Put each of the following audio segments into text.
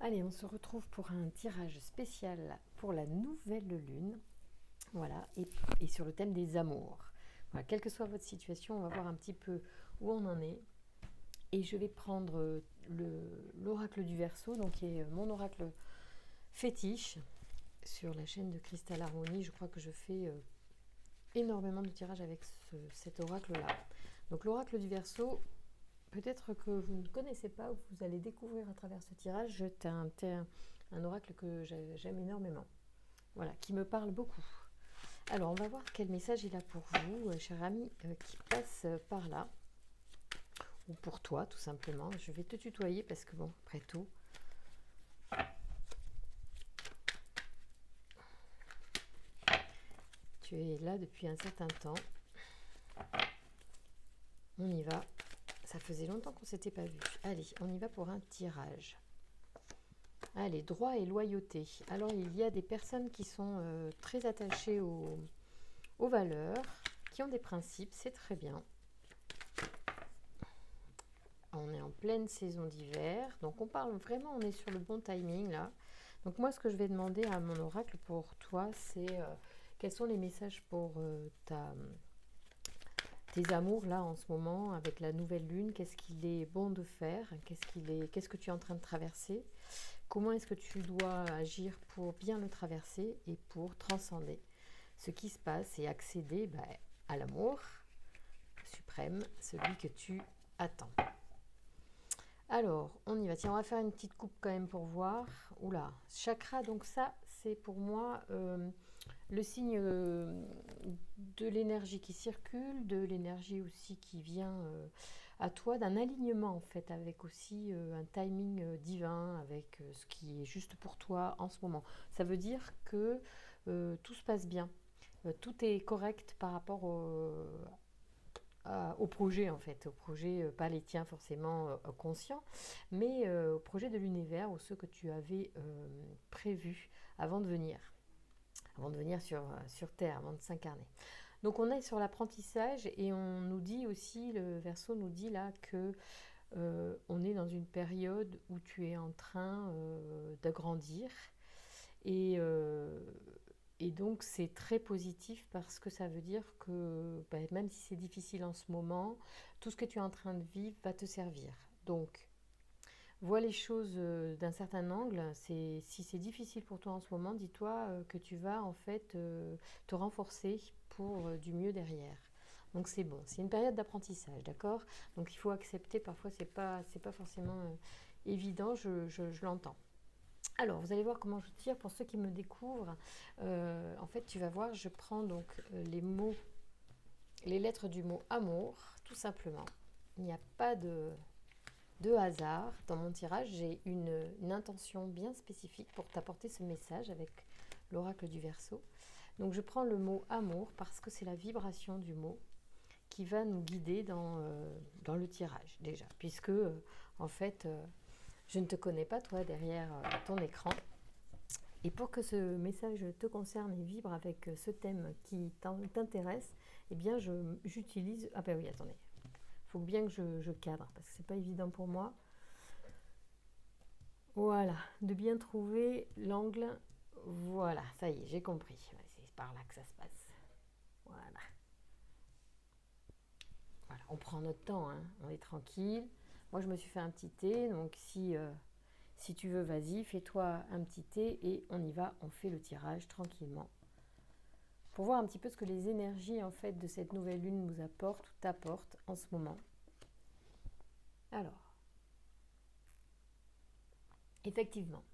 Allez, on se retrouve pour un tirage spécial pour la nouvelle lune. Voilà, et sur le thème des amours. Voilà, quelle que soit votre situation, on va voir un petit peu où on en est. Et je vais prendre l'oracle du Verseau, donc qui est mon oracle fétiche sur la chaîne de Cristal Harmonie. Je crois que je fais énormément de tirages avec cet oracle-là. Donc l'oracle du Verseau, peut-être que vous ne connaissez pas ou que vous allez découvrir à travers ce tirage. C'est un oracle que j'aime énormément. Voilà, qui me parle beaucoup. Alors, on va voir quel message il a pour vous, cher ami, qui passe par là. Ou pour toi, tout simplement. Je vais te tutoyer parce que, bon, après tout, tu es là depuis un certain temps. On y va. Ça faisait longtemps qu'on ne s'était pas vu. Allez, on y va pour un tirage. Allez, droit et loyauté. Alors, il y a des personnes qui sont très attachées aux valeurs, qui ont des principes, c'est très bien. On est en pleine saison d'hiver, donc on parle vraiment, on est sur le bon timing là. Donc moi, ce que je vais demander à mon oracle pour toi, c'est quels sont les messages pour tes amours là en ce moment avec la nouvelle lune. Qu'est-ce qu'il est bon de faire? Qu'est-ce que tu es en train de traverser? Comment est-ce que tu dois agir pour bien le traverser et pour transcender ce qui se passe et accéder à l'amour suprême, celui que tu attends. Alors, on y va. Tiens, on va faire une petite coupe quand même pour voir. Oula, chakra, donc ça, c'est pour moi le signe de l'énergie qui circule, de l'énergie aussi qui vient à toi, d'un alignement en fait, avec aussi un timing divin, avec ce qui est juste pour toi en ce moment. Ça veut dire que tout se passe bien. Tout est correct par rapport au projet en fait, au projet, pas les tiens forcément conscients, mais au projet de l'univers ou ceux que tu avais prévus avant de venir sur Terre, avant de s'incarner. Donc on est sur l'apprentissage et on nous dit aussi, le Verseau nous dit là que on est dans une période où tu es en train d'agrandir et, et donc c'est très positif parce que ça veut dire que même si c'est difficile en ce moment, tout ce que tu es en train de vivre va te servir. Donc vois les choses d'un certain angle. Si c'est difficile pour toi en ce moment, dis-toi que tu vas en fait te renforcer pour du mieux derrière. Donc c'est bon, c'est une période d'apprentissage, d'accord? Donc il faut accepter, parfois c'est pas forcément évident, je l'entends. Alors, vous allez voir comment je tire pour ceux qui me découvrent. En fait, tu vas voir, je prends donc les mots, les lettres du mot amour, tout simplement. Il n'y a pas de hasard dans mon tirage. J'ai une intention bien spécifique pour t'apporter ce message avec l'oracle du Verseau. Donc, je prends le mot amour parce que c'est la vibration du mot qui va nous guider dans le tirage déjà, puisque en fait, je ne te connais pas toi derrière ton écran. Et pour que ce message te concerne et vibre avec ce thème qui t'intéresse, eh bien j'utilise... Ah ben oui, attendez. Il faut bien que je cadre parce que c'est pas évident pour moi. Voilà, de bien trouver l'angle. Voilà, ça y est, j'ai compris. C'est par là que ça se passe. Voilà. Voilà, on prend notre temps, hein. On est tranquille. Moi, je me suis fait un petit thé, donc si tu veux, vas-y, fais-toi un petit thé et on y va, on fait le tirage tranquillement. Pour voir un petit peu ce que les énergies en fait de cette nouvelle lune nous apportent ou t'apportent en ce moment. Alors, effectivement,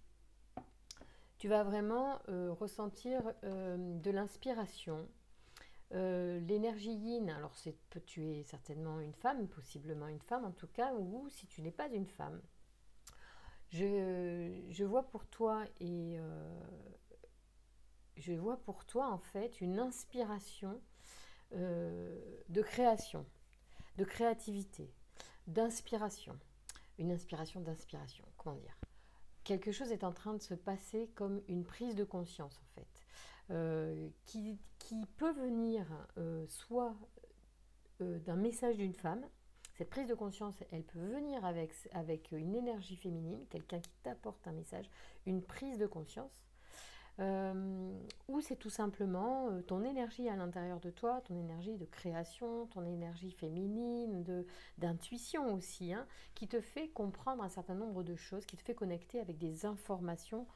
tu vas vraiment ressentir de l'inspiration. L'énergie yin, alors tu es certainement une femme, possiblement une femme en tout cas, ou si tu n'es pas une femme. Je vois pour toi je vois pour toi en fait une inspiration de création, de créativité, d'inspiration. Une inspiration d'inspiration, comment dire? Quelque chose est en train de se passer comme une prise de conscience en fait, qui peut venir soit d'un message d'une femme, Cette prise de conscience, elle peut venir avec une énergie féminine, quelqu'un qui t'apporte un message, une prise de conscience. Ou c'est tout simplement ton énergie à l'intérieur de toi, ton énergie de création, ton énergie féminine, d'intuition aussi, hein, qui te fait comprendre un certain nombre de choses, qui te fait connecter avec des informations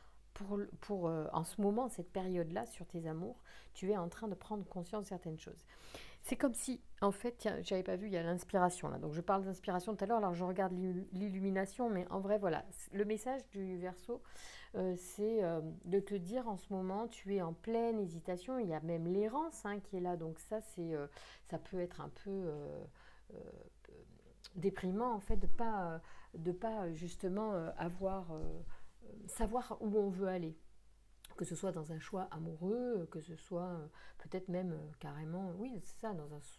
pour en ce moment, cette période-là, sur tes amours, tu es en train de prendre conscience de certaines choses. C'est comme si, en fait, tiens, j'avais pas vu, il y a l'inspiration là. Donc je parle d'inspiration tout à l'heure, alors je regarde l'illumination, mais en vrai, voilà, le message du Verseau, c'est de te dire en ce moment, tu es en pleine hésitation. Il y a même l'errance, hein, qui est là, donc ça peut être un peu euh, déprimant en fait de pas justement savoir où on veut aller, que ce soit dans un choix amoureux, que ce soit peut-être même carrément, oui, c'est ça,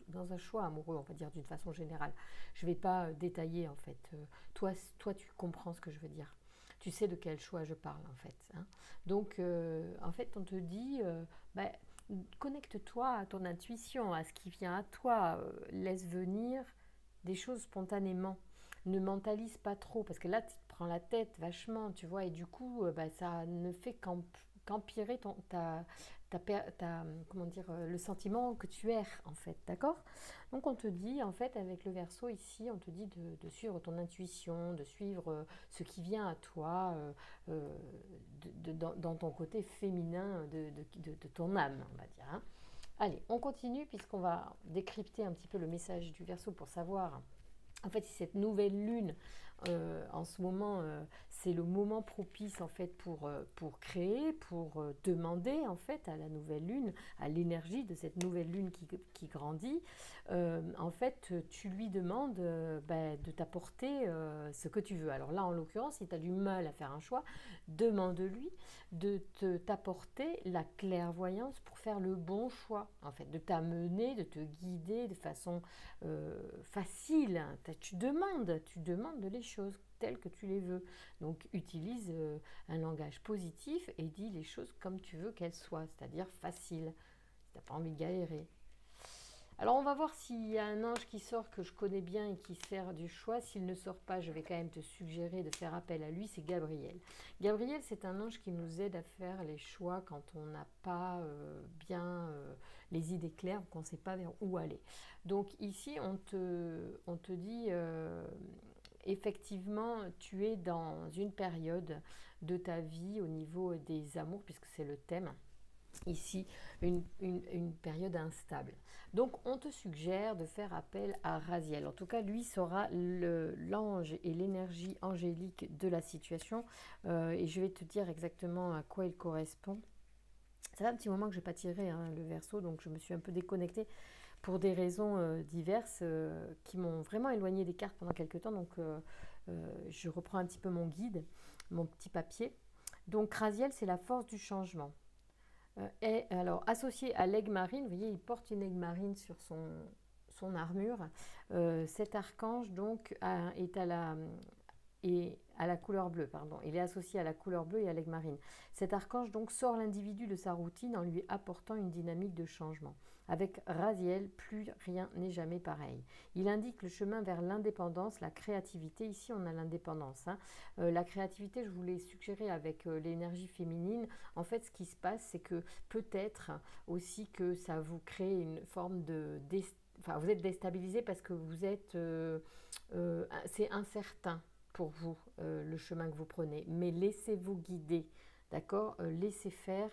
dans un choix amoureux, on va dire d'une façon générale. Je ne vais pas détailler en fait. Toi, tu comprends ce que je veux dire. Tu sais de quel choix je parle en fait, hein. Donc, en fait, on te dit, bah, connecte-toi à ton intuition, à ce qui vient à toi. Laisse venir des choses spontanément. Ne mentalise pas trop, parce que là, tu te prends la tête vachement, tu vois, et du coup, bah, ça ne fait qu'empirer comment dire, le sentiment que tu erres, en fait, d'accord? Donc, on te dit, en fait, avec le Verseau ici, on te dit de suivre ton intuition, de suivre ce qui vient à toi, dans ton côté féminin de ton âme, on va dire, hein. Allez, on continue puisqu'on va décrypter un petit peu le message du Verseau pour savoir en fait si cette nouvelle lune en ce moment c'est le moment propice en fait pour créer, pour demander en fait à la nouvelle lune, à l'énergie de cette nouvelle lune qui grandit. En fait tu lui demandes de t'apporter ce que tu veux. Alors là en l'occurrence si tu as du mal à faire un choix, demande-lui de t'apporter la clairvoyance pour faire le bon choix, en fait, de t'amener, de te guider de façon facile. Tu demandes les choses telles que tu les veux. Donc utilise un langage positif et dis les choses comme tu veux qu'elles soient, c'est-à-dire facile, si tu n'as pas envie de galérer. Alors on va voir s'il y a un ange qui sort que je connais bien et qui sert du choix. S'il ne sort pas, je vais quand même te suggérer de faire appel à lui, c'est Gabriel. Gabriel, c'est un ange qui nous aide à faire les choix quand on n'a pas bien les idées claires, qu'on ne sait pas vers où aller. Donc ici, on te dit, effectivement, tu es dans une période de ta vie au niveau des amours, puisque c'est le thème. Ici, une période instable. Donc, on te suggère de faire appel à Raziel. En tout cas, lui sera l'ange et l'énergie angélique de la situation. Et je vais te dire exactement à quoi il correspond. Ça fait un petit moment que je n'ai pas tiré hein, le Verseau, donc je me suis un peu déconnectée pour des raisons diverses qui m'ont vraiment éloignée des cartes pendant quelques temps. Donc, je reprends un petit peu mon guide, mon petit papier. Donc, Raziel, c'est la force du changement. Et alors, associé à l'aigle marine, vous voyez, il porte une aigle marine sur son armure. Cet archange, donc, est à la couleur bleue, pardon. Il est associé à la couleur bleue et à l'aigle marine. Cet archange, donc, sort l'individu de sa routine en lui apportant une dynamique de changement. Avec Raziel, plus rien n'est jamais pareil. Il indique le chemin vers l'indépendance, la créativité. Ici, on a l'indépendance, hein. La créativité, je vous l'ai suggéré avec l'énergie féminine. En fait, ce qui se passe, c'est que peut-être aussi que ça vous crée une forme enfin, vous êtes déstabilisé parce que vous êtes... c'est incertain pour vous, le chemin que vous prenez. Mais laissez-vous guider, d'accord? Laissez faire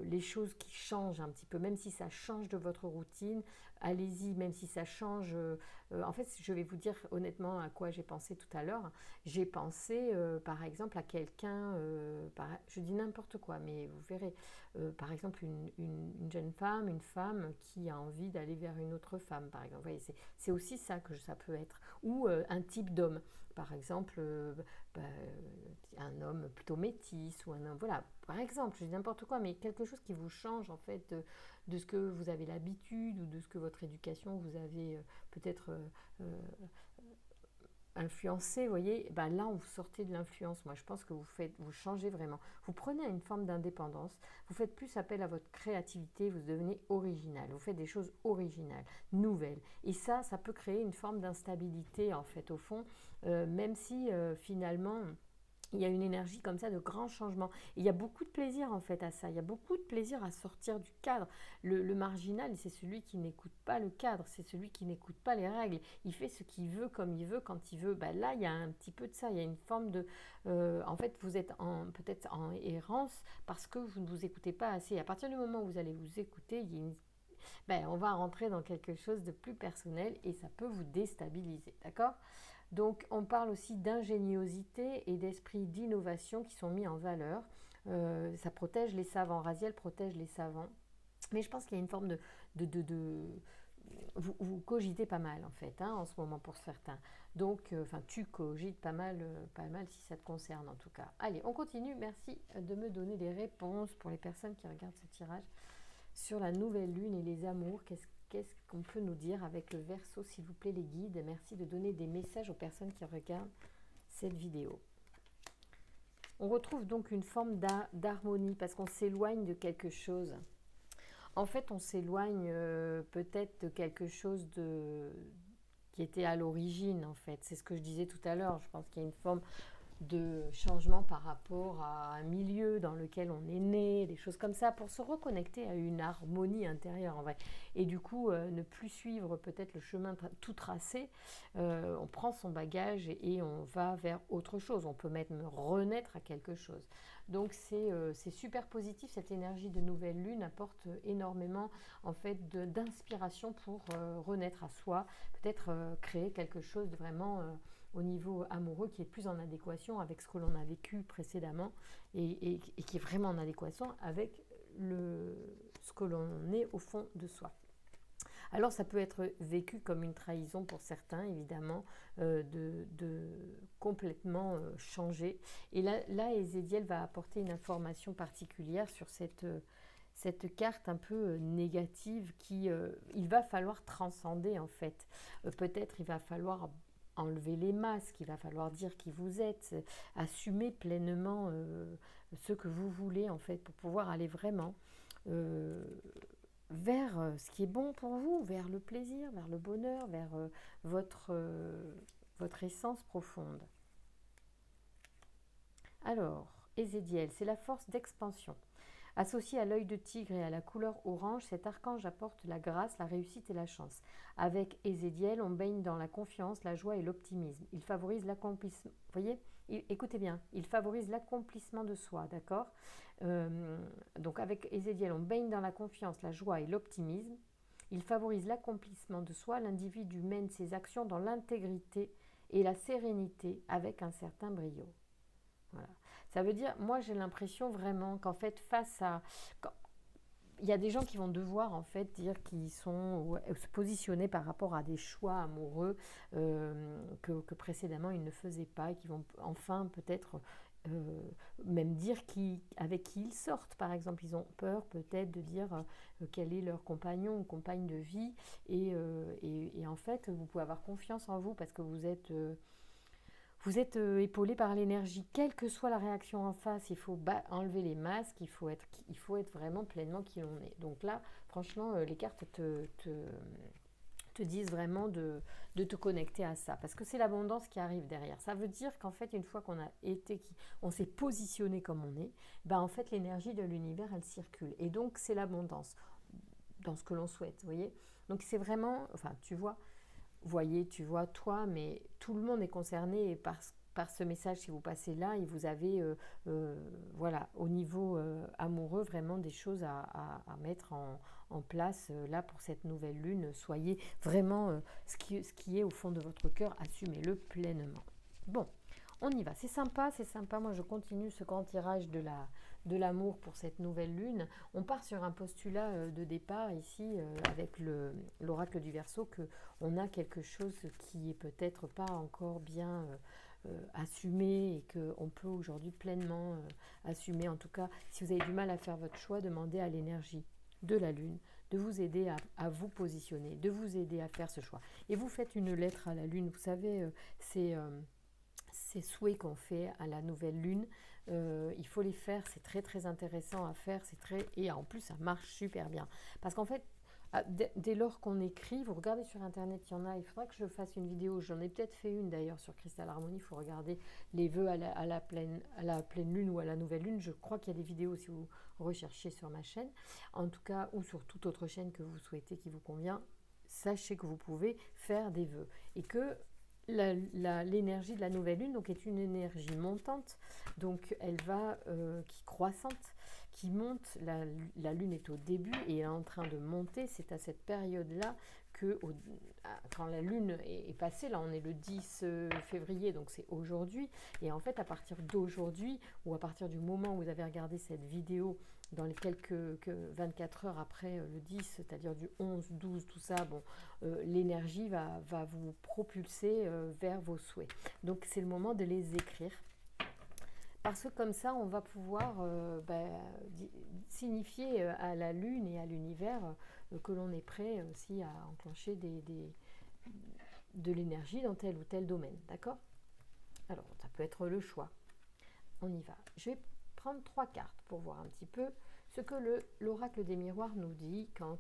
les choses qui changent un petit peu, même si ça change de votre routine, allez-y, même si ça change. En fait, je vais vous dire honnêtement à quoi j'ai pensé tout à l'heure. J'ai pensé, par exemple, à quelqu'un, je dis n'importe quoi, mais vous verrez, par exemple, une jeune femme, une femme qui a envie d'aller vers une autre femme, par exemple. Vous voyez, c'est aussi ça que ça peut être. Ou un type d'homme. Par exemple, un homme plutôt métis ou un homme, voilà, par exemple, je dis n'importe quoi, mais quelque chose qui vous change en fait de ce que vous avez l'habitude ou de ce que votre éducation vous avez peut-être influencé, vous voyez, ben là, vous sortez de l'influence. Moi, je pense que vous changez vraiment. Vous prenez une forme d'indépendance, vous faites plus appel à votre créativité, vous devenez original, vous faites des choses originales, nouvelles. Et ça peut créer une forme d'instabilité, en fait, au fond, même si finalement il y a une énergie comme ça de grand changement. Et il y a beaucoup de plaisir en fait à ça. Il y a beaucoup de plaisir à sortir du cadre. Le marginal, c'est celui qui n'écoute pas le cadre, c'est celui qui n'écoute pas les règles. Il fait ce qu'il veut, comme il veut, quand il veut. Ben là, il y a un petit peu de ça. Il y a une forme de... en fait, vous êtes peut-être en errance parce que vous ne vous écoutez pas assez. À partir du moment où vous allez vous écouter, il y a on va rentrer dans quelque chose de plus personnel et ça peut vous déstabiliser. D'accord ? Donc on parle aussi d'ingéniosité et d'esprit d'innovation qui sont mis en valeur. Ça protège les savants. Raziel protège les savants. Mais je pense qu'il y a une forme de vous cogitez pas mal en fait en ce moment pour certains. Donc, tu cogites pas mal si ça te concerne en tout cas. Allez, on continue. Merci de me donner des réponses pour les personnes qui regardent ce tirage sur la nouvelle lune et les amours. Qu'est-ce qu'on peut nous dire avec le Verseau, s'il vous plaît, les guides? Merci de donner des messages aux personnes qui regardent cette vidéo. On retrouve donc une forme d'harmonie parce qu'on s'éloigne de quelque chose. En fait, on s'éloigne peut-être de quelque chose qui était à l'origine, en fait. C'est ce que je disais tout à l'heure. Je pense qu'il y a une forme de changement par rapport à un milieu dans lequel on est né, des choses comme ça, pour se reconnecter à une harmonie intérieure en vrai. Et du coup, ne plus suivre peut-être le chemin tout tracé, on prend son bagage et on va vers autre chose. On peut même renaître à quelque chose. Donc c'est super positif, cette énergie de nouvelle lune apporte énormément en fait d'inspiration pour renaître à soi, peut-être créer quelque chose de vraiment... au niveau amoureux qui est plus en adéquation avec ce que l'on a vécu précédemment et qui est vraiment en adéquation avec ce que l'on est au fond de soi. Alors ça peut être vécu comme une trahison pour certains, évidemment, de complètement changer. Et là, Esédiel va apporter une information particulière sur cette carte un peu négative il va falloir transcender en fait. Peut-être il va falloir enlever les masques, il va falloir dire qui vous êtes, assumer pleinement ce que vous voulez en fait pour pouvoir aller vraiment vers ce qui est bon pour vous, vers le plaisir, vers le bonheur, vers votre essence profonde. Alors, Esédiel, c'est la force d'expansion. Associé à l'œil de tigre et à la couleur orange, cet archange apporte la grâce, la réussite et la chance. Avec Esédiel, on baigne dans la confiance, la joie et l'optimisme. Il favorise l'accomplissement. Vous voyez, écoutez bien, il favorise l'accomplissement de soi, d'accord Donc avec Esédiel, on baigne dans la confiance, la joie et l'optimisme. Il favorise l'accomplissement de soi. L'individu mène ses actions dans l'intégrité et la sérénité avec un certain brio. Voilà. Ça veut dire, moi j'ai l'impression vraiment qu'en fait il y a des gens qui vont devoir en fait dire qu'ils sont se positionner par rapport à des choix amoureux que précédemment ils ne faisaient pas et qui vont enfin peut-être même dire avec qui ils sortent par exemple. Ils ont peur peut-être de dire quel est leur compagnon ou compagne de vie et en fait vous pouvez avoir confiance en vous parce que vous êtes épaulé par l'énergie, quelle que soit la réaction en face. Il faut enlever les masques, il faut être vraiment pleinement qui l'on est. Donc là, franchement, les cartes te disent vraiment de te connecter à ça, parce que c'est l'abondance qui arrive derrière. Ça veut dire qu'en fait, une fois on s'est positionné comme on est, en fait, l'énergie de l'univers, elle circule. Et donc, c'est l'abondance dans ce que l'on souhaite, vous voyez. Donc, c'est vraiment, tu vois, toi, mais tout le monde est concerné par ce message. Si vous passez là et vous avez, au niveau amoureux, vraiment des choses à mettre en place là pour cette nouvelle lune. Soyez vraiment ce qui est au fond de votre cœur, assumez-le pleinement. Bon, on y va, c'est sympa. Moi, je continue ce grand tirage de l'amour pour cette nouvelle lune. On part sur un postulat de départ ici avec l'oracle du Verseau, que on a quelque chose qui est peut-être pas encore bien assumé et qu'on peut aujourd'hui pleinement assumer. En tout cas, si vous avez du mal à faire votre choix, demandez à l'énergie. de la Lune, de vous aider à vous positionner, de vous aider à faire ce choix. Et vous faites une lettre à la Lune, vous savez, ces souhaits qu'on fait à la nouvelle Lune, il faut les faire, c'est très très intéressant à faire, et en plus ça marche super bien. Parce qu'en fait, dès lors qu'on écrit, vous regardez sur internet, il y en a, il faudra que je fasse une vidéo, j'en ai peut-être fait une d'ailleurs sur Cristal Harmonie, il faut regarder les vœux à la pleine lune ou à la nouvelle lune, je crois qu'il y a des vidéos si vous recherchez sur ma chaîne, en tout cas, ou sur toute autre chaîne que vous souhaitez qui vous convient, sachez que vous pouvez faire des vœux et que l'énergie de la nouvelle lune donc, est une énergie montante, donc elle va, qui croissante, qui monte, la lune est au début et elle est en train de monter, c'est à cette période-là que quand la lune est passée, là on est le 10 février, donc c'est aujourd'hui, et en fait à partir d'aujourd'hui, ou à partir du moment où vous avez regardé cette vidéo, dans les quelques 24 heures après le 10, c'est-à-dire du 11, 12, tout ça, bon, l'énergie va vous propulser vers vos souhaits. Donc c'est le moment de les écrire. Parce que comme ça, on va pouvoir signifier à la Lune et à l'univers que l'on est prêt aussi à enclencher de l'énergie dans tel ou tel domaine. D'accord ? Alors, ça peut être le choix. On y va. Je vais prendre 3 cartes pour voir un petit peu ce que l'oracle des miroirs nous dit quant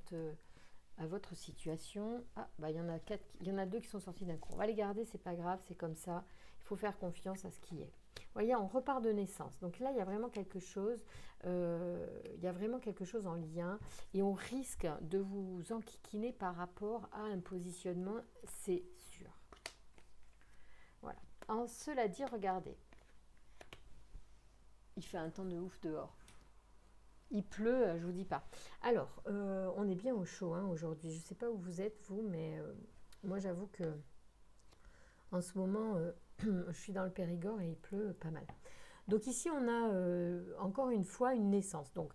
à votre situation. Il y en a 2 qui sont sortis d'un coup. On va les garder, c'est pas grave, c'est comme ça. Il faut faire confiance à ce qui est. Vous voyez, on repart de naissance. Donc là, il y a vraiment quelque chose, en lien, et on risque de vous enquiquiner par rapport à un positionnement, c'est sûr. Voilà. En cela dit, regardez. Il fait un temps de ouf dehors. Il pleut, je vous dis pas. Alors, on est bien au chaud aujourd'hui. Je ne sais pas où vous êtes, vous, mais moi, j'avoue que en ce moment, je suis dans le Périgord et il pleut pas mal. Donc ici, on a encore une fois une naissance. Donc,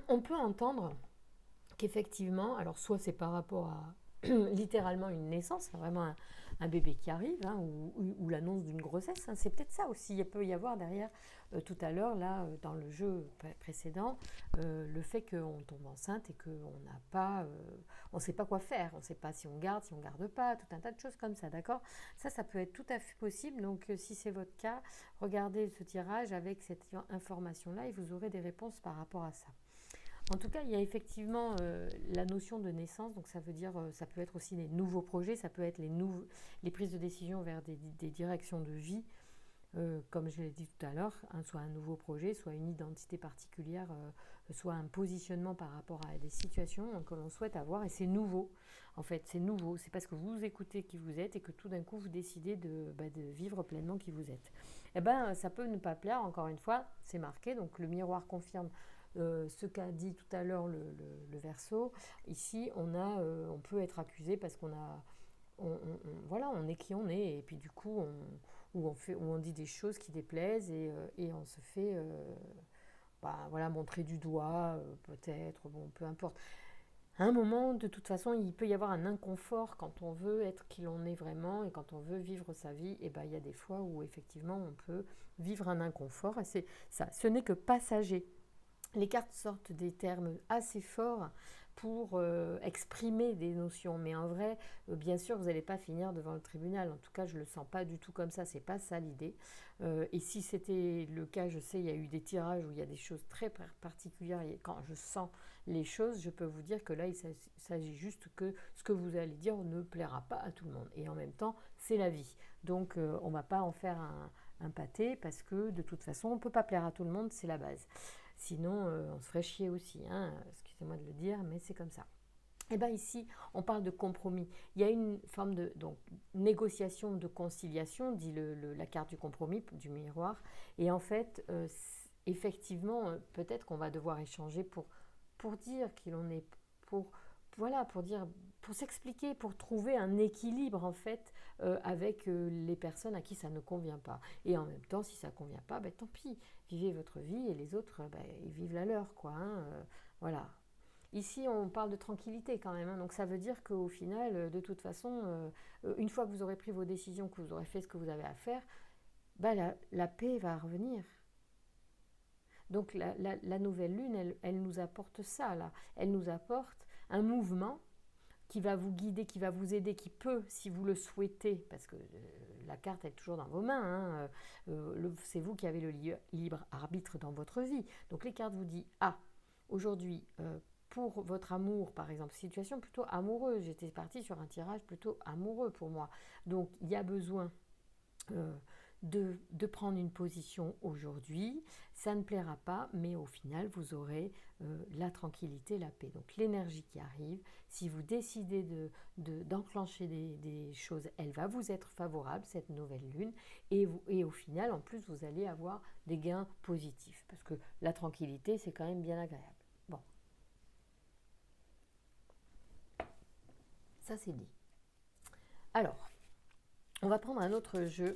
on peut entendre qu'effectivement, alors soit c'est par rapport à littéralement une naissance, vraiment un bébé qui arrive, ou l'annonce d'une grossesse, c'est peut-être ça aussi. Il peut y avoir derrière, tout à l'heure, là, dans le jeu précédent, le fait qu'on tombe enceinte et qu'on n'a pas, on ne sait pas quoi faire, on ne sait pas si on garde pas, tout un tas de choses comme ça, d'accord ? Ça peut être tout à fait possible. Donc, si c'est votre cas, regardez ce tirage avec cette information-là et vous aurez des réponses par rapport à ça. En tout cas, il y a effectivement la notion de naissance, donc ça veut dire, ça peut être aussi les nouveaux projets, ça peut être les prises de décision vers des directions de vie, comme je l'ai dit tout à l'heure, soit un nouveau projet, soit une identité particulière, soit un positionnement par rapport à des situations que l'on souhaite avoir, et c'est nouveau. En fait, c'est nouveau, c'est parce que vous écoutez qui vous êtes et que tout d'un coup vous décidez de vivre pleinement qui vous êtes. Ça peut ne pas plaire, encore une fois, c'est marqué, donc le miroir confirme ce qu'a dit tout à l'heure le Verseau. Ici, on peut être accusé parce qu'on est qui on est, et puis du coup, on dit des choses qui déplaisent et on se fait montrer du doigt, peut-être, peu importe. À un moment, de toute façon, il peut y avoir un inconfort quand on veut être qui l'on est vraiment et quand on veut vivre sa vie. Et il y a des fois où effectivement on peut vivre un inconfort, et c'est ça. Ce n'est que passager. Les cartes sortent des termes assez forts pour exprimer des notions, mais en vrai, bien sûr, vous n'allez pas finir devant le tribunal. En tout cas, je ne le sens pas du tout comme ça, c'est pas ça l'idée. Et si c'était le cas, je sais, il y a eu des tirages où il y a des choses très particulières, et quand je sens les choses, je peux vous dire que là, il s'agit juste que ce que vous allez dire ne plaira pas à tout le monde. Et en même temps, c'est la vie. Donc, on ne va pas en faire un pâté, parce que de toute façon, on ne peut pas plaire à tout le monde, c'est la base. Sinon, on se ferait chier aussi, excusez-moi de le dire, mais c'est comme ça. Et ici, on parle de compromis. Il y a une forme de négociation, de conciliation, dit la carte du compromis, du miroir. Et en fait, effectivement, peut-être qu'on va devoir échanger pour dire qui l'on est, pour s'expliquer, pour trouver un équilibre en fait avec les personnes à qui ça ne convient pas. Et en même temps, si ça ne convient pas, tant pis, vivez votre vie et les autres, ils vivent la leur, quoi. Voilà. Ici, on parle de tranquillité quand même, donc ça veut dire qu'au final, de toute façon, une fois que vous aurez pris vos décisions, que vous aurez fait ce que vous avez à faire, la paix va revenir. Donc la nouvelle lune, elle nous apporte ça, là. Elle nous apporte un mouvement qui va vous guider, qui va vous aider, qui peut, si vous le souhaitez, parce que la carte est toujours dans vos mains, hein, c'est vous qui avez le libre arbitre dans votre vie. Donc les cartes vous disent, ah, aujourd'hui, pour votre amour, par exemple, situation plutôt amoureuse, j'étais partie sur un tirage plutôt amoureux pour moi. Donc il y a besoin de prendre une position aujourd'hui, ça ne plaira pas, mais au final, vous aurez la tranquillité, la paix. Donc l'énergie qui arrive, si vous décidez d'enclencher des choses, elle va vous être favorable, cette nouvelle lune, et au final, en plus, vous allez avoir des gains positifs, parce que la tranquillité, c'est quand même bien agréable. Bon, ça c'est dit. Alors, on va prendre un autre jeu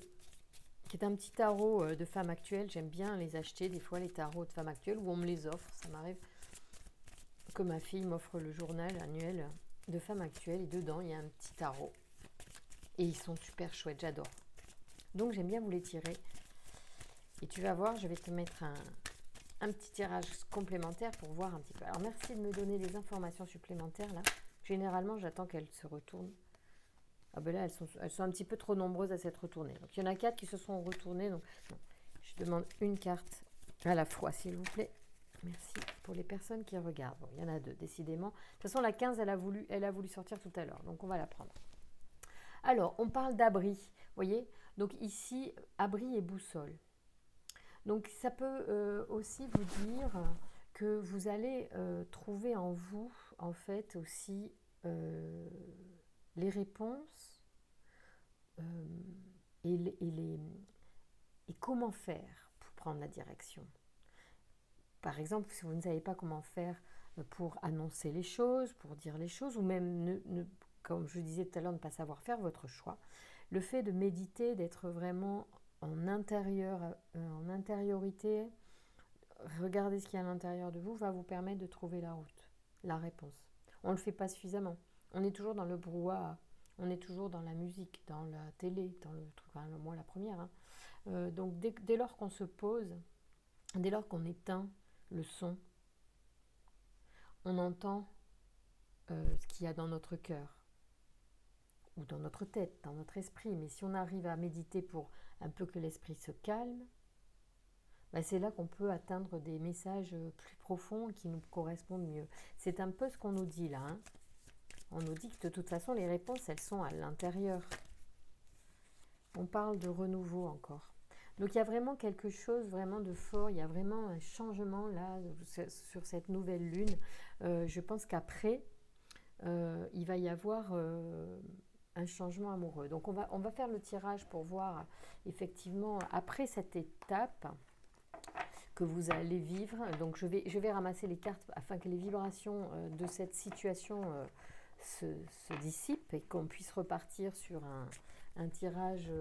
qui est un petit tarot de femmes actuelles. J'aime bien les acheter des fois, les tarots de femmes actuelles, ou on me les offre. Ça m'arrive que ma fille m'offre le journal annuel de femmes actuelles, et dedans il y a un petit tarot, et ils sont super chouettes, j'adore. Donc j'aime bien vous les tirer, et tu vas voir, je vais te mettre un petit tirage complémentaire pour voir un petit peu. Alors merci de me donner des informations supplémentaires là. Généralement j'attends qu'elles se retournent. Ah ben là, elles sont un petit peu trop nombreuses à s'être retournées. Donc il y en a 4 qui se sont retournées. Donc non. Je demande une carte à la fois, s'il vous plaît. Merci pour les personnes qui regardent. Bon, il y en a 2, décidément. De toute façon, la 15, elle a voulu sortir tout à l'heure. Donc on va la prendre. Alors, on parle d'abri. Vous voyez? Donc ici, abri et boussole. Donc ça peut aussi vous dire que vous allez trouver en vous, en fait, aussi les réponses et comment faire pour prendre la direction. Par exemple, si vous ne savez pas comment faire pour annoncer les choses, pour dire les choses, ou même, comme je disais tout à l'heure, ne pas savoir faire votre choix, le fait de méditer, d'être vraiment en intériorité, regarder ce qu'il y a à l'intérieur de vous, va vous permettre de trouver la route, la réponse. On ne le fait pas suffisamment. On est toujours dans le brouhaha. On est toujours dans la musique, dans la télé, dans le truc, enfin, moi la première. Hein. Donc dès lors qu'on se pose, dès lors qu'on éteint le son, on entend ce qu'il y a dans notre cœur, ou dans notre tête, dans notre esprit. Mais si on arrive à méditer pour un peu que l'esprit se calme, ben c'est là qu'on peut atteindre des messages plus profonds qui nous correspondent mieux. C'est un peu ce qu'on nous dit là. Hein. On nous dit que de toute façon, les réponses, elles sont à l'intérieur. On parle de renouveau encore. Donc il y a vraiment quelque chose vraiment de fort, il y a vraiment un changement là sur cette nouvelle lune. Je pense qu'après, il va y avoir un changement amoureux. Donc on va faire le tirage pour voir effectivement après cette étape que vous allez vivre. Donc je vais ramasser les cartes afin que les vibrations de cette situation se dissipent et qu'on puisse repartir sur un tirage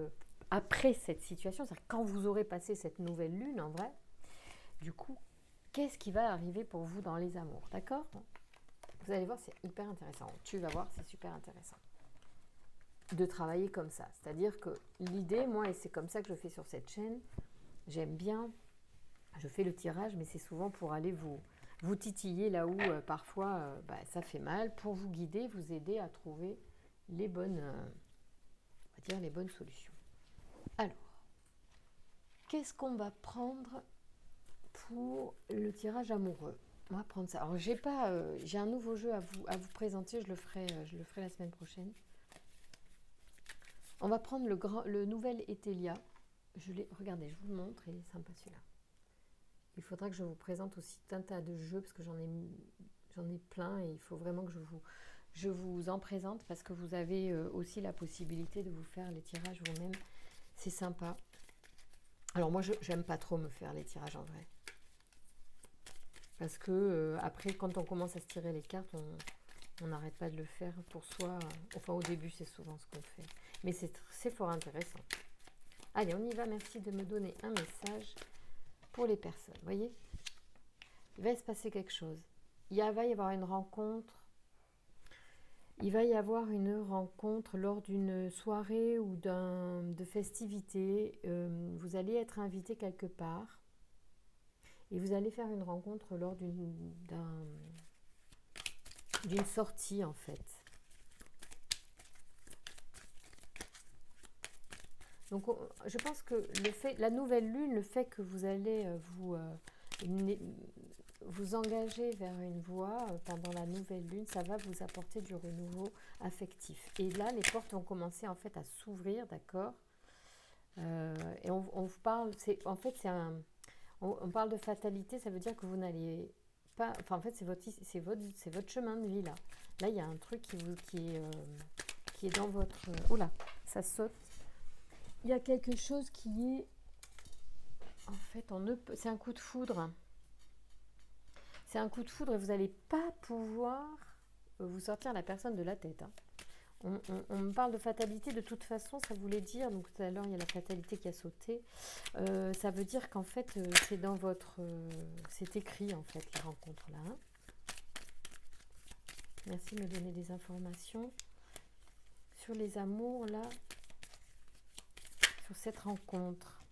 après cette situation, c'est-à-dire quand vous aurez passé cette nouvelle lune en vrai. Du coup, qu'est-ce qui va arriver pour vous dans les amours, d'accord? Vous allez voir, c'est hyper intéressant. Tu vas voir, c'est super intéressant de travailler comme ça. C'est-à-dire que l'idée, moi, et c'est comme ça que je fais sur cette chaîne, j'aime bien, je fais le tirage, mais c'est souvent pour aller vous titiller là où parfois ça fait mal, pour vous guider, vous aider à trouver les bonnes, on va dire les bonnes solutions. Alors, qu'est-ce qu'on va prendre pour le tirage amoureux? On va prendre ça. Alors, j'ai un nouveau jeu à vous présenter, je le ferai la semaine prochaine. On va prendre le nouvel Etelia. Regardez, je vous le montre, il est sympa celui-là. Il faudra que je vous présente aussi un tas de jeux, parce que j'en ai plein, et il faut vraiment que je vous en présente, parce que vous avez aussi la possibilité de vous faire les tirages vous-même. C'est sympa. Alors moi, j'aime pas trop me faire les tirages en vrai. Parce que après, quand on commence à se tirer les cartes, on n'arrête pas de le faire pour soi. Enfin, au début, c'est souvent ce qu'on fait. Mais c'est fort intéressant. Allez, on y va. Merci de me donner un message pour les personnes. Vous voyez, il va se passer quelque chose. Il va y avoir une rencontre. Il va y avoir une rencontre lors d'une soirée ou de festivité. Vous allez être invité quelque part. Et vous allez faire une rencontre lors d'une sortie en fait. Donc je pense que la nouvelle lune, le fait que vous allez vous engager vers une voie pendant la nouvelle lune, ça va vous apporter du renouveau affectif. Et là, les portes vont commencer en fait à s'ouvrir, d'accord. Et on vous parle, on parle de fatalité, ça veut dire que vous n'allez pas, enfin en fait c'est votre chemin de vie là. Là il y a un truc qui est dans votre, oula, ça saute. Il y a quelque chose qui est, en fait, c'est un coup de foudre. C'est un coup de foudre et vous n'allez pas pouvoir vous sortir la personne de la tête. Hein. On me parle de fatalité, de toute façon, ça voulait dire, donc tout à l'heure il y a la fatalité qui a sauté, ça veut dire qu'en fait c'est dans votre, c'est écrit en fait les rencontres là. Hein. Merci de me donner des informations sur les amours là, sur cette rencontre.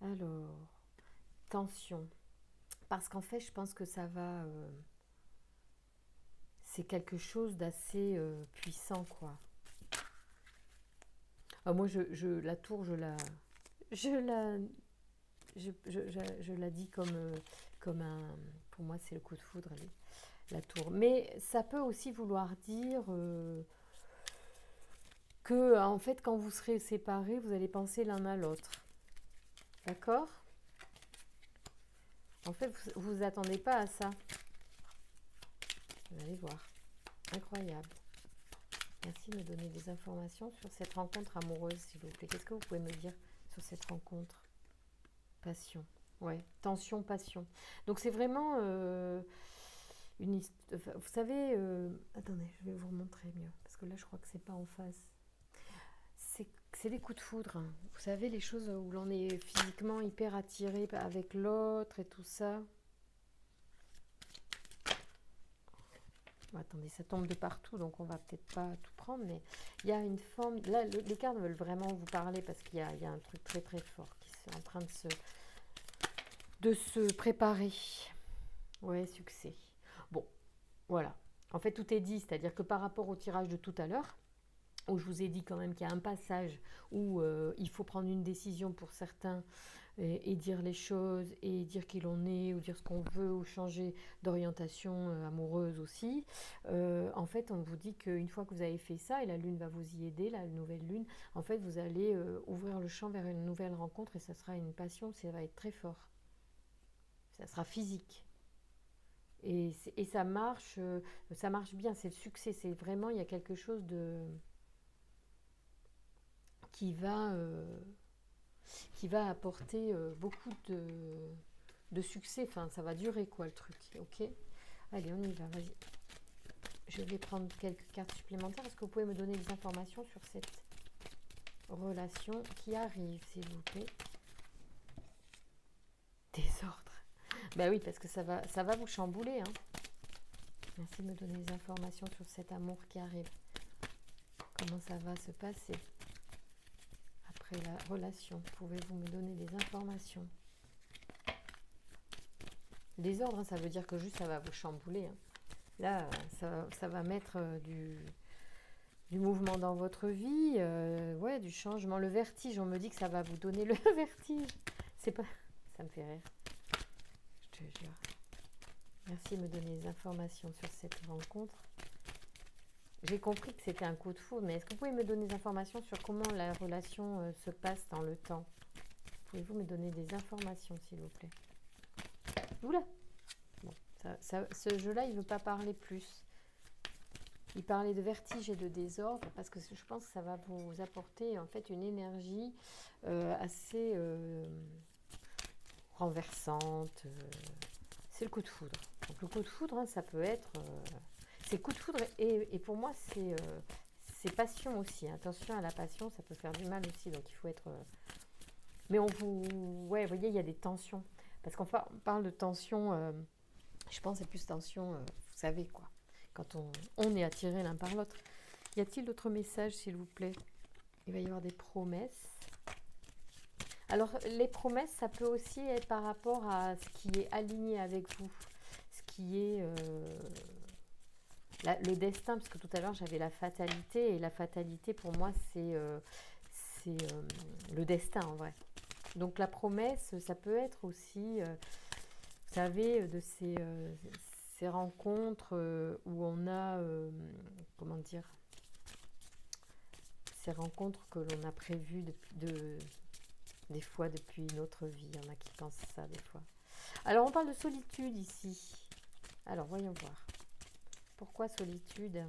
Alors, tension, parce qu'en fait je pense que ça va, c'est quelque chose d'assez puissant quoi. Moi la tour je la dis comme un, pour moi c'est le coup de foudre la tour, mais ça peut aussi vouloir dire que en fait quand vous serez séparés vous allez penser l'un à l'autre, d'accord. En fait vous vous attendez pas à ça, vous allez voir, incroyable. Merci de me donner des informations sur cette rencontre amoureuse s'il vous plaît. Qu'est-ce que vous pouvez me dire sur cette rencontre? Passion, ouais, tension, passion. Donc c'est vraiment vous savez, attendez, je vais vous remontrer mieux, parce que là je crois que c'est pas en face. C'est des coups de foudre, hein. Vous savez, les choses où l'on est physiquement hyper attiré avec l'autre et tout ça. Bon, attendez, ça tombe de partout, donc on va peut-être pas tout prendre, mais il y a une forme, là les cartes veulent vraiment vous parler, parce qu'il y a un truc très très fort qui est en train de se préparer. Ouais, succès. Bon, voilà. En fait, tout est dit, c'est-à-dire que par rapport au tirage de tout à l'heure, où je vous ai dit quand même qu'il y a un passage où il faut prendre une décision pour certains et dire les choses et dire qui l'on est ou dire ce qu'on veut ou changer d'orientation amoureuse aussi. En fait, on vous dit qu'une fois que vous avez fait ça, et la lune va vous y aider, la nouvelle lune, en fait, vous allez ouvrir le champ vers une nouvelle rencontre et ça sera une passion, ça va être très fort. Ça sera physique. Et ça marche bien, c'est le succès, c'est vraiment, il y a quelque chose qui va apporter beaucoup de succès, enfin ça va durer quoi le truc, ok. Allez, on y va, vas-y. Je vais prendre quelques cartes supplémentaires. Est-ce que vous pouvez me donner des informations sur cette relation qui arrive, s'il vous plaît? Désordre. Ben oui, parce que ça va vous chambouler. Hein. Merci de me donner des informations sur cet amour qui arrive. Comment ça va se passer après la relation? Pouvez-vous me donner des informations? Désordre, hein, ça veut dire que juste ça va vous chambouler. Hein. Là, ça va mettre du mouvement dans votre vie, ouais, du changement. Le vertige, on me dit que ça va vous donner le vertige. C'est pas... Ça me fait rire. Je te jure. Merci de me donner des informations sur cette rencontre. J'ai compris que c'était un coup de foudre, mais est-ce que vous pouvez me donner des informations sur comment la relation se passe dans le temps? Pouvez-vous me donner des informations, s'il vous plaît? Oula! Bon, ce jeu-là, il ne veut pas parler plus. Il parlait de vertige et de désordre, parce que je pense que ça va vous apporter en fait une énergie assez renversante. C'est le coup de foudre. Donc le coup de foudre, hein, ça peut être... c'est coup de foudre et pour moi, c'est passion aussi. Attention à la passion, ça peut faire du mal aussi. Donc il faut être... mais on vous... Ouais, vous voyez, il y a des tensions. Parce qu'on parle de tension, je pense que c'est plus tension, vous savez quoi. Quand on est attiré l'un par l'autre. Y a-t-il d'autres messages, s'il vous plaît? Il va y avoir des promesses. Alors, les promesses, ça peut aussi être par rapport à ce qui est aligné avec vous, ce qui est le destin, parce que tout à l'heure j'avais la fatalité, et la fatalité pour moi c'est le destin en vrai. Donc la promesse, ça peut être aussi, vous savez, de ces rencontres où on a, comment dire, ces rencontres que l'on a prévues des fois depuis une autre vie. Il y en a qui pensent ça des fois. Alors on parle de solitude ici. Alors voyons voir. Pourquoi solitude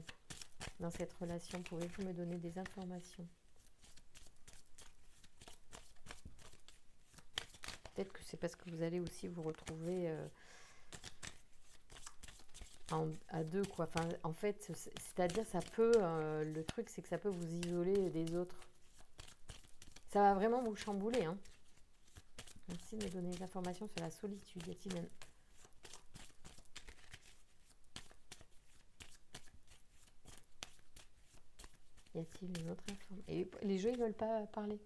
dans cette relation? Pouvez-vous me donner des informations? Peut-être que c'est parce que vous allez aussi vous retrouver à deux, quoi. Enfin, en fait, c'est-à-dire ça peut, le truc c'est que ça peut vous isoler des autres. Ça va vraiment vous chambouler, hein. Merci de me donner des informations sur la solitude. Y a-t-il une autre information? Et les jeux, ils veulent pas parler.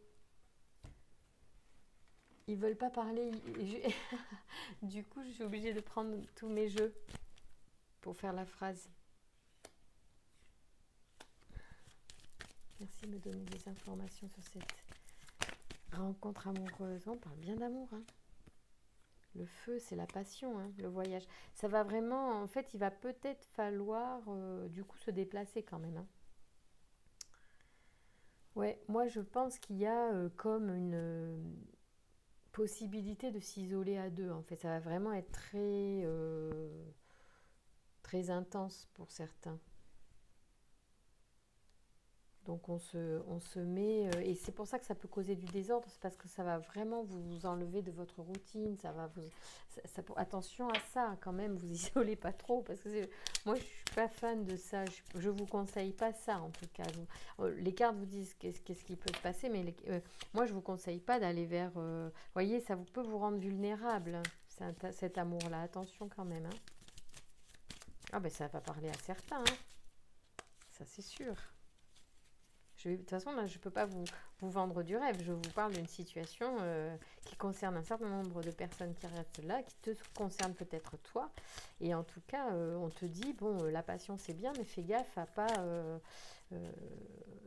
Ils veulent pas parler. Du coup, je suis obligée de prendre tous mes jeux pour faire la phrase. Merci de me donner des informations sur cette rencontre amoureuse. On parle bien d'amour, hein. Le feu, c'est la passion, hein, le voyage. Ça va vraiment, en fait, il va peut-être falloir du coup se déplacer quand même, hein. Ouais, moi je pense qu'il y a comme une possibilité de s'isoler à deux. En fait, ça va vraiment être très intense pour certains. Donc on se met, et c'est pour ça que ça peut causer du désordre, c'est parce que ça va vraiment vous enlever de votre routine, ça va vous, attention à ça quand même, vous isolez pas trop, parce que moi je suis pas fan de ça, je vous conseille pas ça en tout cas. Les cartes vous disent qu'est-ce qui peut se passer, mais moi je vous conseille pas d'aller vers, voyez, ça peut vous rendre vulnérable, hein, cet amour-là, attention quand même, hein. Ah ben ça va parler à certains, hein. Ça c'est sûr. De toute façon, là, je ne peux pas vous vendre du rêve. Je vous parle d'une situation qui concerne un certain nombre de personnes qui restent là, qui te concerne peut-être toi. Et en tout cas, on te dit, bon, la passion, c'est bien, mais fais gaffe à pas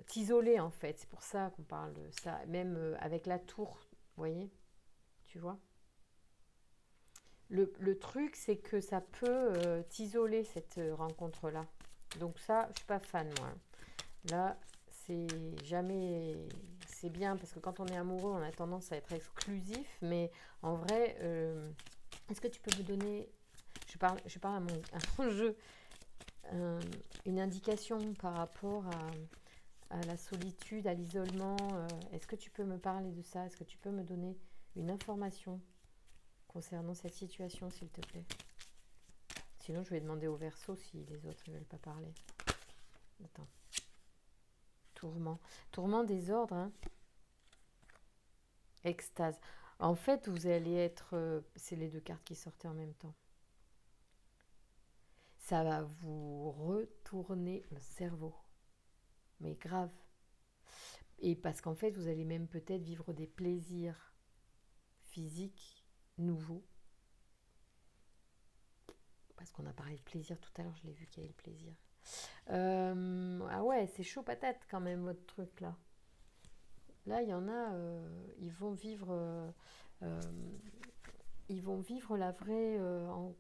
t'isoler, en fait. C'est pour ça qu'on parle de ça. Même avec la tour, vous voyez, tu vois. Le truc, c'est que ça peut t'isoler, cette rencontre-là. Donc ça, je ne suis pas fan, moi. Là, c'est jamais, c'est bien parce que quand on est amoureux, on a tendance à être exclusif, mais en vrai, est-ce que tu peux me donner, je parle à mon jeu, une indication par rapport à la solitude, à l'isolement, est-ce que tu peux me parler de ça? Est-ce que tu peux me donner une information concernant cette situation, s'il te plaît? Sinon, je vais demander au Verseau si les autres ne veulent pas parler. Attends. Tourment, désordre, hein. Extase. En fait, vous allez être... c'est les deux cartes qui sortaient en même temps. Ça va vous retourner le cerveau. Mais grave. Et parce qu'en fait, vous allez même peut-être vivre des plaisirs physiques nouveaux. Parce qu'on a parlé de plaisir tout à l'heure, je l'ai vu qu'il y avait le plaisir. Ah ouais, c'est chaud patate quand même votre truc là. Là, il y en a, ils vont vivre la vraie,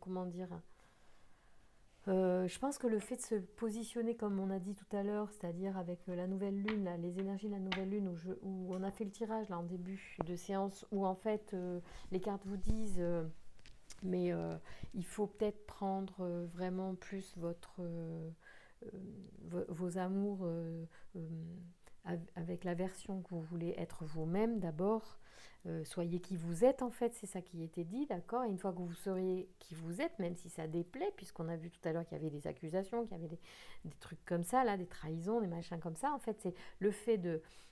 comment dire. Je pense que le fait de se positionner comme on a dit tout à l'heure, c'est-à-dire avec la nouvelle lune, là, les énergies de la nouvelle lune, où on a fait le tirage là en début de séance, où en fait les cartes vous disent, mais il faut peut-être prendre vraiment plus vos amours avec la version que vous voulez être vous-même d'abord. Soyez qui vous êtes en fait, c'est ça qui était dit, d'accord. Et une fois que vous seriez qui vous êtes, même si ça déplaît, puisqu'on a vu tout à l'heure qu'il y avait des accusations, qu'il y avait des trucs comme ça, là, des trahisons, des machins comme ça, en fait, c'est le fait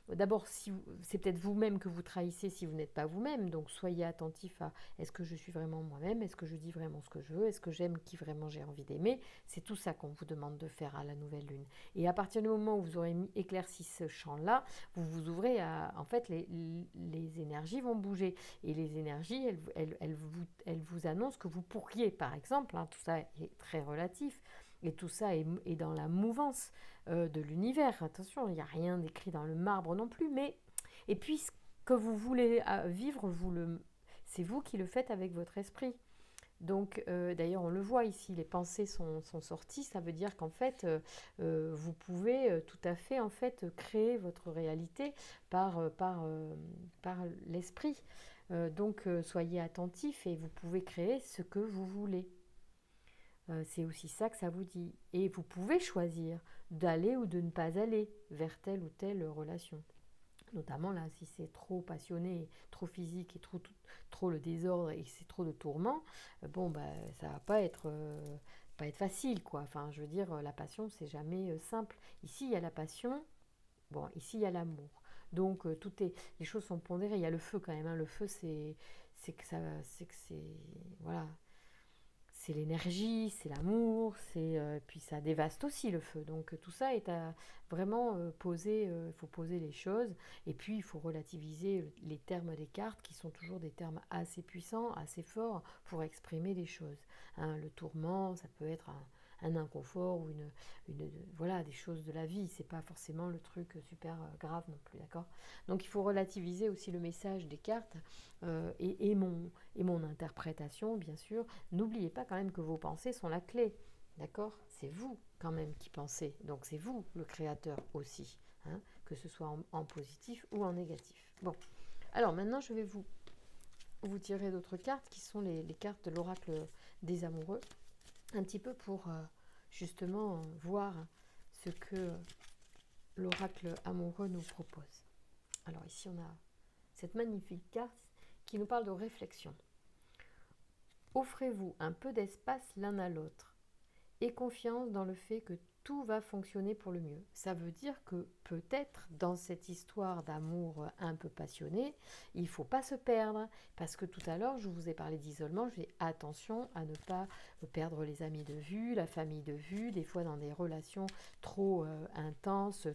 d'abord, si c'est peut-être vous-même que vous trahissez si vous n'êtes pas vous-même, donc soyez attentif à est-ce que je suis vraiment moi-même, est-ce que je dis vraiment ce que je veux, est-ce que j'aime qui vraiment j'ai envie d'aimer. C'est tout ça qu'on vous demande de faire à la nouvelle lune. Et à partir du moment où vous aurez éclairci ce champ-là, vous vous ouvrez à, en fait, les énergies vont bouger. Et les énergies, elles vous annoncent que vous pourriez, par exemple, hein, tout ça est très relatif, et tout ça est dans la mouvance de l'univers. Attention, il n'y a rien d'écrit dans le marbre non plus, mais et puis ce que vous voulez vivre, c'est vous qui le faites avec votre esprit. Donc, d'ailleurs, on le voit ici, les pensées sont sorties. Ça veut dire qu'en fait, vous pouvez tout à fait en fait créer votre réalité par l'esprit. Donc, soyez attentifs et vous pouvez créer ce que vous voulez. C'est aussi ça que ça vous dit. Et vous pouvez choisir d'aller ou de ne pas aller vers telle ou telle relation. Notamment là, si c'est trop passionné, trop physique et trop le désordre et c'est trop de tourments, bon, bah, ça va pas être facile, quoi. Enfin, je veux dire, la passion, c'est jamais simple. Ici, il y a la passion, bon, ici, il y a l'amour. Donc, les choses sont pondérées. Il y a le feu quand même, hein. Le feu, voilà, c'est l'énergie, c'est l'amour, puis ça dévaste aussi le feu. Donc tout ça est à vraiment poser, il faut poser les choses et puis il faut relativiser les termes des cartes qui sont toujours des termes assez puissants, assez forts pour exprimer des choses. Hein, le tourment, ça peut être un inconfort ou voilà, des choses de la vie. C'est pas forcément le truc super grave non plus, d'accord? Donc il faut relativiser aussi le message des cartes et mon interprétation, bien sûr. N'oubliez pas quand même que vos pensées sont la clé, d'accord? C'est vous quand même qui pensez, donc c'est vous le créateur aussi, hein, que ce soit en positif ou en négatif. Bon, alors maintenant je vais vous tirer d'autres cartes qui sont les cartes de l'oracle des amoureux, un petit peu pour justement voir ce que l'oracle amoureux nous propose. Alors ici on a cette magnifique carte qui nous parle de réflexion. Offrez-vous un peu d'espace l'un à l'autre et confiance dans le fait que tout va fonctionner pour le mieux. Ça veut dire que peut-être dans cette histoire d'amour un peu passionné, il ne faut pas se perdre, parce que tout à l'heure, je vous ai parlé d'isolement, je dis attention à ne pas perdre les amis de vue, la famille de vue, des fois dans des relations trop intenses,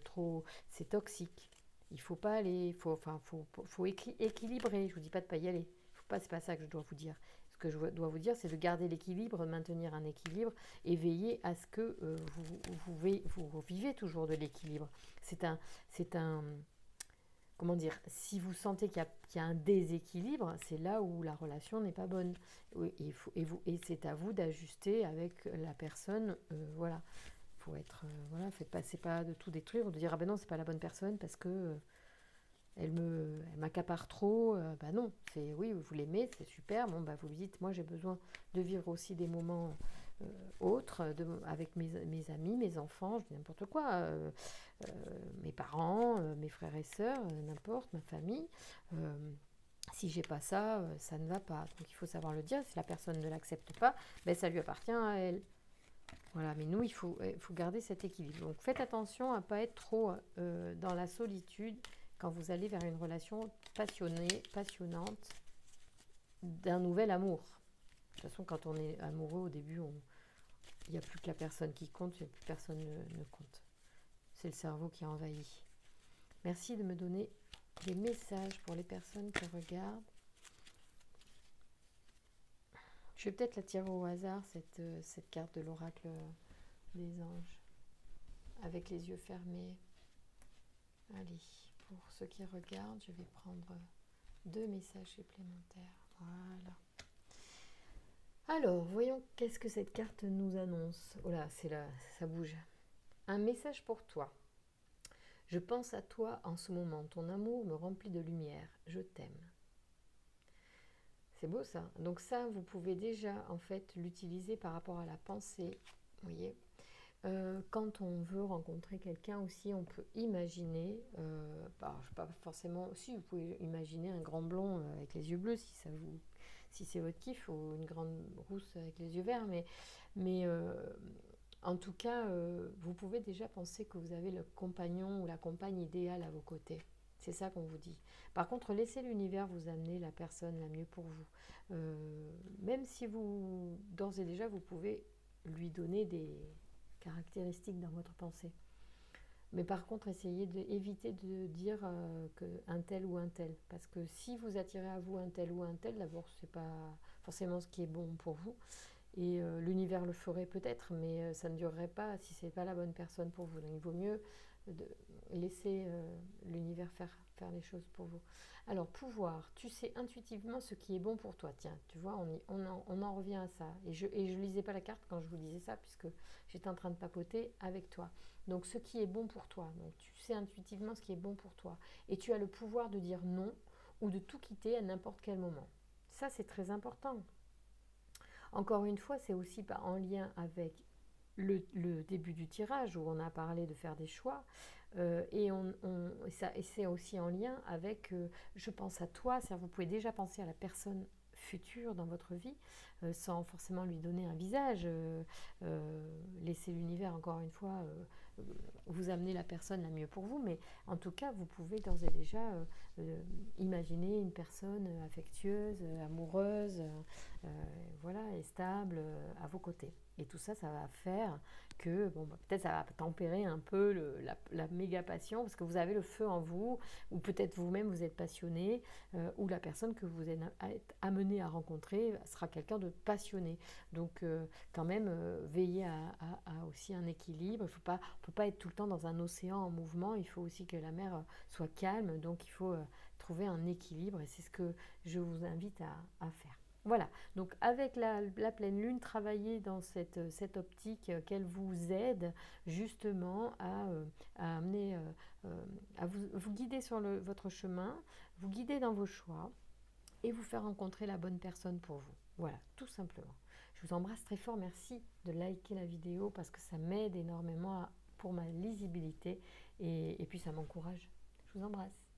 c'est toxique. Il faut pas aller, faut équilibrer. Je vous dis pas de pas y aller. C'est pas ça que je dois vous dire. Ce que je dois vous dire, c'est de garder l'équilibre, de maintenir un équilibre et veiller à ce que vous vivez toujours de l'équilibre. Comment dire, si vous sentez qu'il y a un déséquilibre, c'est là où la relation n'est pas bonne. Et c'est à vous d'ajuster avec la personne. Voilà. Faut être, voilà, c'est pas de tout détruire ou de dire ah ben non, c'est pas la bonne personne parce que elle m'accapare trop. Bah non, c'est oui, vous l'aimez, c'est super. Bon, bah vous lui dites, moi j'ai besoin de vivre aussi des moments autres avec mes amis, mes enfants, je dis n'importe quoi, mes parents, mes frères et sœurs, n'importe, ma famille. Si j'ai pas ça, ça ne va pas. Donc il faut savoir le dire. Si la personne ne l'accepte pas, ben ça lui appartient à elle. Voilà, mais nous, il faut garder cet équilibre. Donc faites attention à ne pas être trop dans la solitude quand vous allez vers une relation passionnante d'un nouvel amour. De toute façon, quand on est amoureux au début, il n'y a plus que la personne qui compte, plus personne ne compte. C'est le cerveau qui a envahi. Merci de me donner des messages pour les personnes qui regardent. Je vais peut-être la tirer au hasard, cette carte de l'oracle des anges, avec les yeux fermés. Allez, pour ceux qui regardent, je vais prendre 2 messages supplémentaires. Voilà. Alors, voyons qu'est-ce que cette carte nous annonce. Oh là, ça bouge. Un message pour toi. Je pense à toi en ce moment. Ton amour me remplit de lumière. Je t'aime. C'est beau ça. Donc ça, vous pouvez déjà en fait l'utiliser par rapport à la pensée. Vous voyez, quand on veut rencontrer quelqu'un aussi, on peut imaginer, je sais pas forcément, si vous pouvez imaginer un grand blond avec les yeux bleus si c'est votre kiff, ou une grande rousse avec les yeux verts, mais en tout cas, vous pouvez déjà penser que vous avez le compagnon ou la compagne idéale à vos côtés. C'est ça qu'on vous dit. Par contre, laissez l'univers vous amener la personne la mieux pour vous. Même si vous, d'ores et déjà, vous pouvez lui donner des caractéristiques dans votre pensée. Mais par contre, essayez d'éviter de dire que un tel ou un tel. Parce que si vous attirez à vous un tel ou un tel, d'abord, c'est pas forcément ce qui est bon pour vous. Et l'univers le ferait peut-être, mais ça ne durerait pas si c'est pas la bonne personne pour vous. Donc il vaut mieux de laisser l'univers faire les choses pour vous. Alors pouvoir, tu sais intuitivement ce qui est bon pour toi. Tiens, tu vois, on en revient à ça. Et je lisais pas la carte quand je vous disais ça, puisque j'étais en train de papoter avec toi. Donc ce qui est bon pour toi. Donc tu sais intuitivement ce qui est bon pour toi. Et tu as le pouvoir de dire non ou de tout quitter à n'importe quel moment. Ça, c'est très important. Encore une fois, c'est aussi en lien avec le début du tirage où on a parlé de faire des choix. Et c'est aussi en lien avec je pense à toi, c'est-à-dire vous pouvez déjà penser à la personne future dans votre vie sans forcément lui donner un visage. Laissez l'univers, encore une fois, vous amener la personne la mieux pour vous, mais en tout cas, vous pouvez d'ores et déjà imaginer une personne affectueuse, amoureuse, voilà, et stable à vos côtés. Et tout ça, ça va faire que, bon, peut-être ça va tempérer un peu la méga passion, parce que vous avez le feu en vous, ou peut-être vous-même vous êtes passionné, ou la personne que vous êtes amené à rencontrer sera quelqu'un de passionné. Donc, quand même, veillez à aussi un équilibre. On ne peut pas être tout le temps dans un océan en mouvement, il faut aussi que la mer soit calme, donc il faut trouver un équilibre, et c'est ce que je vous invite à faire. Voilà, donc avec la pleine lune, travaillez dans cette optique qu'elle vous aide justement à amener, à vous guider sur votre chemin, vous guider dans vos choix et vous faire rencontrer la bonne personne pour vous. Voilà, tout simplement. Je vous embrasse très fort, merci de liker la vidéo parce que ça m'aide énormément pour ma lisibilité et puis ça m'encourage. Je vous embrasse.